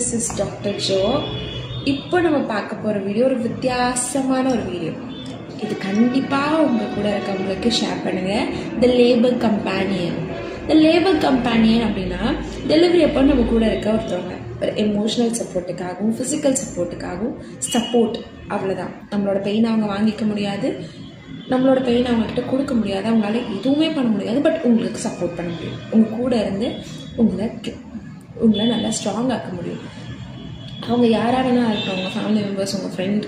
This is Dr. Joe. இப்போ நம்ம பார்க்க போகிற வீடியோ ஒரு வித்தியாசமான ஒரு வீடியோ. இது கண்டிப்பாக உங்கள் கூட இருக்கவங்களுக்கு ஷேர் பண்ணுங்கள். த லேபர் கம்பேனியன். த லேபர் கம்பேனியன் அப்படின்னா டெலிவரி அப்போ நம்ம கூட இருக்க ஒருத்தவங்க ஒரு எமோஷ்னல் சப்போர்ட்டுக்காகவும் ஃபிசிக்கல் சப்போர்ட்டுக்காகவும் சப்போர்ட், அவ்வளோதான். நம்மளோட பெயின் அவங்க வாங்கிக்க முடியாது, நம்மளோட பெயின் அவங்கக்கிட்ட கொடுக்க முடியாது, அவங்களால எதுவுமே பண்ண முடியாது. பட் உங்களுக்கு சப்போர்ட் பண்ண முடியும், உங்கள் கூட இருந்து உங்களை நல்லா ஸ்ட்ராங் ஆக்க முடியும். அவங்க யாராக வேணா இருக்கட்டும், உங்கள் ஃபேமிலி மெம்பர்ஸ், உங்கள் ஃப்ரெண்ட்,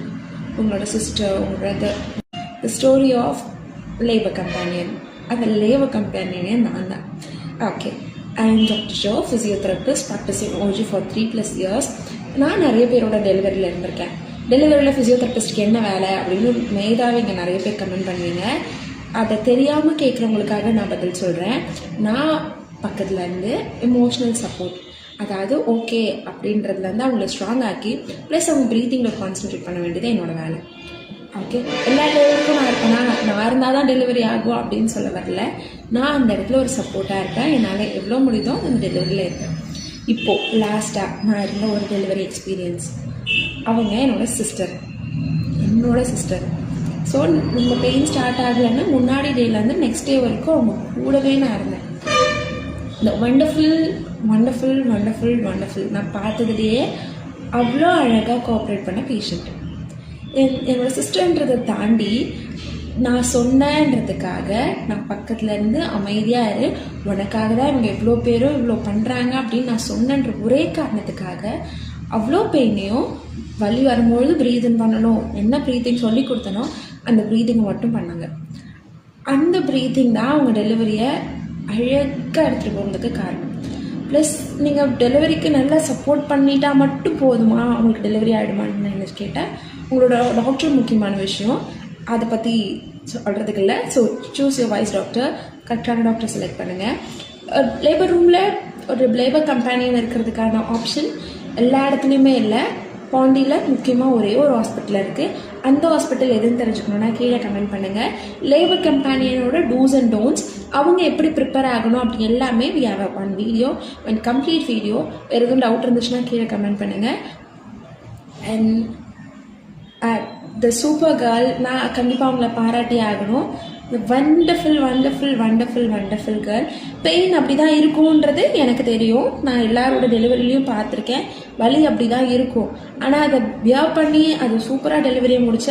உங்களோட சிஸ்டர், உங்கள் brother. The story of labour companion. அந்த லேபர் கம்பேனியனே நான் தான். Okay, I am doctor Jo, physiotherapist, practising OG for 3+ years. நான் நிறைய பேரோட டெலிவரியில் இருந்திருக்கேன். டெலிவரியில் ஃபிசியோதெரபிஸ்ட்க்கு என்ன வேலை அப்படின்னு மேதாவே இங்கே நிறைய பேர் கமெண்ட் பண்ணுவீங்க. அதை தெரியாமல் கேட்குறவங்களுக்காக நான் பதில் சொல்கிறேன். நான் பக்கத்தில் இருந்து எமோஷ்னல் சப்போர்ட், அதாவது ஓகே அப்படின்றதுலேருந்து அவங்கள ஸ்ட்ராங் ஆக்கி ப்ளஸ் அவங்க ப்ரீத்திங்கில் கான்சன்ட்ரேட் பண்ண வேண்டியது என்னோடய வேலை. ஓகே, எல்லா டெலிவரிக்கும் நான் இருப்பேன்னா நான் இருந்தால் தான் டெலிவரி ஆகும் அப்படின்னு சொல்ல வரல. நான் அந்த இடத்துல ஒரு சப்போர்ட்டாக இருப்பேன். என்னால் எவ்வளோ முடியுதோ அந்த டெலிவரியில் இருப்பேன். இப்போது லாஸ்ட்டாக நான் இருந்த ஒரு டெலிவரி எக்ஸ்பீரியன்ஸ், அவங்க என்னோடய சிஸ்டர். ஸோ இந்த பெயின் ஸ்டார்ட் ஆகலைன்னா முன்னாடி டேலேருந்து நெக்ஸ்ட் டே வரைக்கும் அவங்க கூடவே நான் இருந்தேன். இந்த வண்டர்ஃபுல் நான் பார்த்ததுலேயே அவ்வளோ அழகாக கோஆப்ரேட் பண்ண பேஷண்ட். என்னோடய சிஸ்டர்ன்றதை தாண்டி நான் சொன்னேன்றதுக்காக நான் பக்கத்தில் இருந்து அமைதியாக இரு, உனக்காக தான் இவங்க எவ்வளோ பேரும் இவ்வளோ பண்ணுறாங்க அப்படின்னு நான் சொன்னன்ற ஒரே காரணத்துக்காக அவ்வளோ பெயினையும் வலி வரும்பொழுது ப்ரீதிங் பண்ணணும், என்ன ப்ரீத்திங் சொல்லி கொடுத்தனோ அந்த ப்ரீதிங்கை மட்டும் பண்ணாங்க. அந்த ப்ரீத்திங் தான் அவங்க டெலிவரியை அழகாக எடுத்துகிட்டு போகிறதுக்கு காரணம். ப்ளஸ் நீங்கள் டெலிவரிக்கு நல்லா சப்போர்ட் பண்ணிட்டா மட்டும் போதுமா உங்களுக்கு டெலிவரி ஆகிடுமான்னு நான் கேட்டேன். உங்களோட டாக்டர் முக்கியமான விஷயம், அதை பற்றி சொல்கிறதுக்கு இல்லை. So choose your wise doctor, கரெக்டான டாக்டர் செலக்ட் பண்ணுங்கள். லேபர் ரூமில் ஒரு லேபர் கம்பேனியன் இருக்கிறதுக்கான ஆப்ஷன் எல்லா இடத்துலையுமே இல்லை. பாண்டியில் முக்கியமாக ஒரே ஒரு ஹாஸ்பிட்டல் இருக்குது. அந்த ஹாஸ்பிட்டல் எதுன்னு தெரிஞ்சுக்கணுன்னா கீழே கமெண்ட் பண்ணுங்கள். லேபர் கம்பேனியனோட டூஸ் அண்ட் டோன்ட்ஸ், அவங்க எப்படி ப்ரிப்பேர் ஆகணும் அப்படி எல்லாமே we have one video, one complete video. வேறு எதுவும் டவுட் இருந்துச்சுன்னா கீழே கமெண்ட் பண்ணுங்கள். அண்ட் த சூப்பர் கேர்ள், நான் கண்டிப்பாக அவங்கள பாராட்டி ஆகணும். Wonderful girl. பெயின் அப்படி தான் இருக்கும்ன்றது எனக்கு தெரியும். நான் எல்லாரோட டெலிவரிலையும் பார்த்துருக்கேன். வலி அப்படி தான் இருக்கும். ஆனால் அதை வியர் பண்ணி அது சூப்பராக டெலிவரியை முடித்த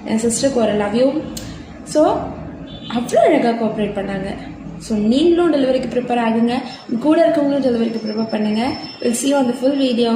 என் சிஸ்டருக்கு ஒரு லவ் யூ. ஸோ அவ்வளோ அழகாக கோஆப்ரேட் பண்ணாங்க. ஸோ நீங்களும் டெலிவரிக்கு ப்ரிப்பேர் ஆகுங்க, கூட இருக்கவங்களும் டெலிவரிக்கு ப்ரிப்பேர் பண்ணுங்கள். Will see you on the full video.